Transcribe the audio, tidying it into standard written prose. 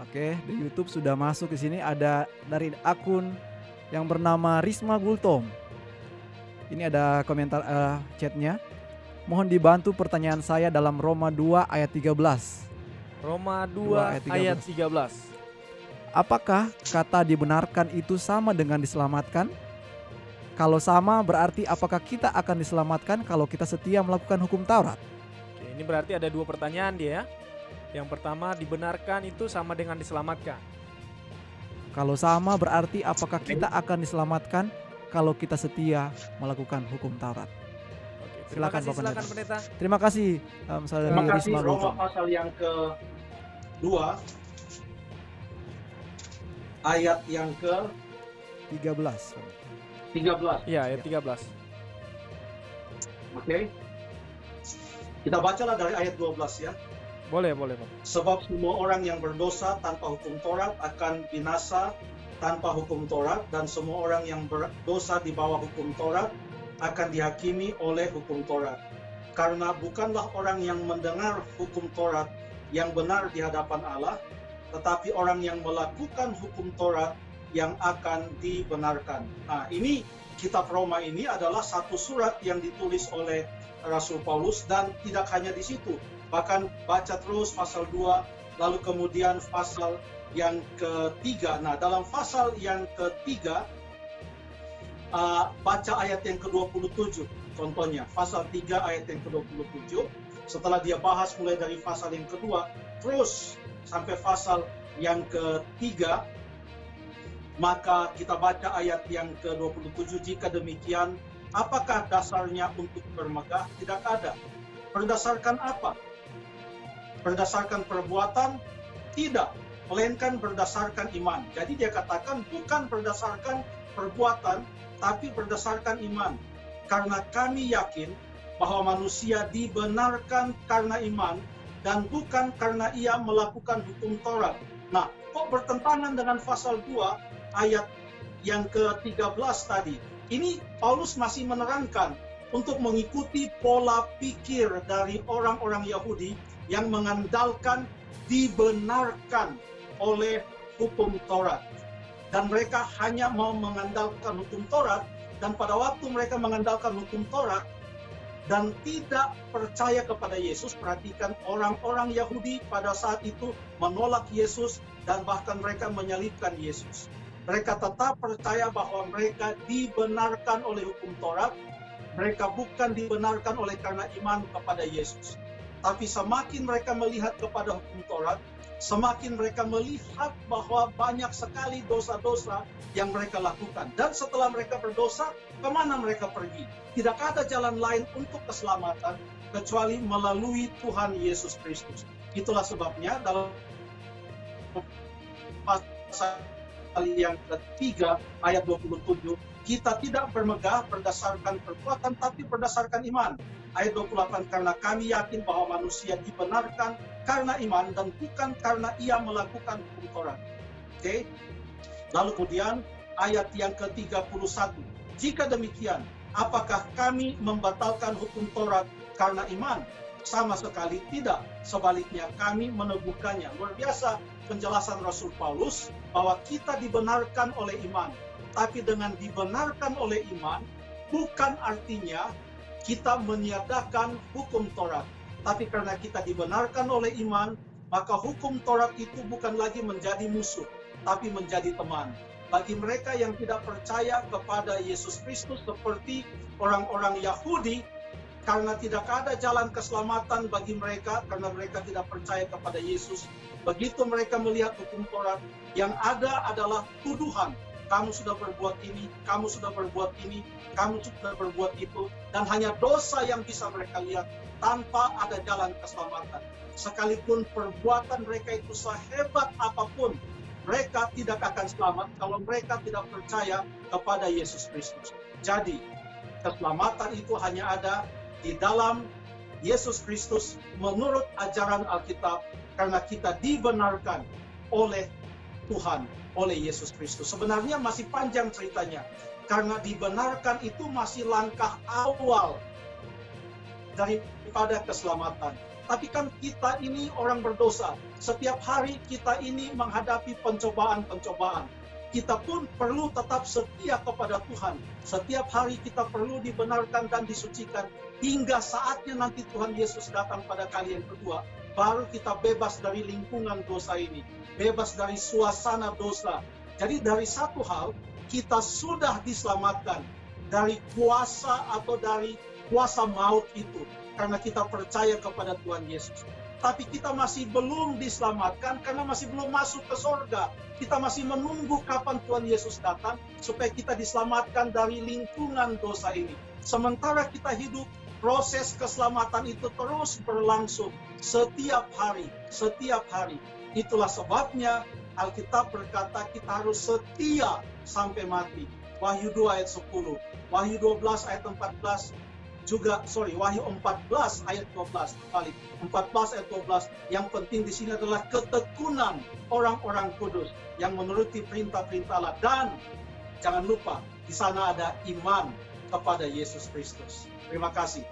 Oke, di YouTube sudah masuk ke sini, ada dari akun yang bernama Risma Gultom. Ini ada komentar chatnya. Mohon dibantu pertanyaan saya dalam Roma 2 ayat 13. Roma 2 ayat 13. Apakah kata dibenarkan itu sama dengan diselamatkan? Kalau sama, berarti apakah kita akan diselamatkan kalau kita setia melakukan hukum Taurat? Oke, ini berarti ada dua pertanyaan dia ya. Yang pertama, dibenarkan itu sama dengan diselamatkan. Kalau sama, berarti apakah kita akan diselamatkan kalau kita setia melakukan hukum Taurat? Oke, Silakan silakan Pendeta. Terima kasih saudari Risma Roma pasal yang ke-2 ayat yang ke-13. Iya, ayat 13. Oke. Kita bacalah dari ayat 12 ya. Boleh, Pak. Sebab semua orang yang berdosa tanpa hukum Taurat akan binasa tanpa hukum Taurat, dan semua orang yang berdosa di bawah hukum Taurat akan dihakimi oleh hukum Taurat. Karena bukanlah orang yang mendengar hukum Taurat yang benar di hadapan Allah, tetapi orang yang melakukan hukum Taurat yang akan dibenarkan. Nah, ini kitab Roma ini adalah satu surat yang ditulis oleh Rasul Paulus, dan tidak hanya di situ. Bahkan baca terus pasal 2, lalu kemudian pasal yang ketiga. Nah, dalam pasal yang ketiga, baca ayat yang ke-27. Contohnya, pasal 3 ayat yang ke-27. Setelah dia bahas mulai dari pasal yang kedua, terus sampai pasal yang ketiga, maka kita baca ayat yang ke-27. Jika demikian, apakah dasarnya untuk bermegah? Tidak ada. Berdasarkan apa? Berdasarkan perbuatan? Tidak, melainkan berdasarkan iman. Jadi dia katakan bukan berdasarkan perbuatan, tapi berdasarkan iman. Karena kami yakin bahwa manusia dibenarkan karena iman dan bukan karena ia melakukan hukum Taurat. Nah, kok bertentangan dengan pasal 2 ayat yang ke-13 tadi? Ini Paulus masih menerangkan untuk mengikuti pola pikir dari orang-orang Yahudi yang mengandalkan dibenarkan oleh hukum Taurat. Dan mereka hanya mau mengandalkan hukum Taurat, dan pada waktu mereka mengandalkan hukum Taurat dan tidak percaya kepada Yesus, perhatikan, orang-orang Yahudi pada saat itu menolak Yesus dan bahkan mereka menyalibkan Yesus. Mereka tetap percaya bahwa mereka dibenarkan oleh hukum Taurat. Mereka bukan dibenarkan oleh karena iman kepada Yesus. Tapi semakin mereka melihat kepada hukum Taurat, semakin mereka melihat bahwa banyak sekali dosa-dosa yang mereka lakukan. Dan setelah mereka berdosa, kemana mereka pergi? Tidak ada jalan lain untuk keselamatan kecuali melalui Tuhan Yesus Kristus. Itulah sebabnya dalam pasal yang ketiga ayat 27, kita tidak bermegah berdasarkan perbuatan tapi berdasarkan iman. Ayat 28, karena kami yakin bahwa manusia dibenarkan karena iman dan bukan karena ia melakukan hukum Taurat. Oke. Lalu kemudian ayat yang ke-31, jika demikian, apakah kami membatalkan hukum Taurat karena iman? Sama sekali tidak. Sebaliknya kami meneguhkannya. Luar biasa penjelasan Rasul Paulus bahwa kita dibenarkan oleh iman. Tapi dengan dibenarkan oleh iman, bukan artinya kita meniadakan hukum Taurat. Tapi karena kita dibenarkan oleh iman, maka hukum Taurat itu bukan lagi menjadi musuh, tapi menjadi teman. Bagi mereka yang tidak percaya kepada Yesus Kristus seperti orang-orang Yahudi, karena tidak ada jalan keselamatan bagi mereka, karena mereka tidak percaya kepada Yesus. Begitu mereka melihat hukum Taurat, yang ada adalah tuduhan. Kamu sudah berbuat ini, kamu sudah berbuat ini, kamu sudah berbuat itu. Dan hanya dosa yang bisa mereka lihat tanpa ada jalan keselamatan. Sekalipun perbuatan mereka itu sehebat apapun, mereka tidak akan selamat kalau mereka tidak percaya kepada Yesus Kristus. Jadi, keselamatan itu hanya ada di dalam Yesus Kristus menurut ajaran Alkitab, karena kita dibenarkan oleh Tuhan, oleh Yesus Kristus. Sebenarnya masih panjang ceritanya, karena dibenarkan itu masih langkah awal daripada keselamatan. Tapi kan kita ini orang berdosa. Setiap hari kita ini menghadapi pencobaan-pencobaan. Kita pun perlu tetap setia kepada Tuhan. Setiap hari kita perlu dibenarkan dan disucikan. Hingga saatnya nanti Tuhan Yesus datang pada kali yang kedua. Baru kita bebas dari lingkungan dosa ini. Bebas dari suasana dosa. Jadi dari satu hal, kita sudah diselamatkan dari kuasa atau dari kuasa maut itu. Karena kita percaya kepada Tuhan Yesus. Tapi kita masih belum diselamatkan karena masih belum masuk ke sorga. Kita masih menunggu kapan Tuhan Yesus datang supaya kita diselamatkan dari lingkungan dosa ini. Sementara kita hidup, proses keselamatan itu terus berlangsung setiap hari, setiap hari. Itulah sebabnya Alkitab berkata kita harus setia sampai mati. Wahyu 2 ayat 10, Wahyu 12 ayat 14, Wahyu 14 ayat 12, balik 14 ayat 12. Yang penting di sini adalah ketekunan orang-orang kudus yang menuruti perintah-perintah Allah, dan jangan lupa di sana ada iman kepada Yesus Kristus. Terima kasih.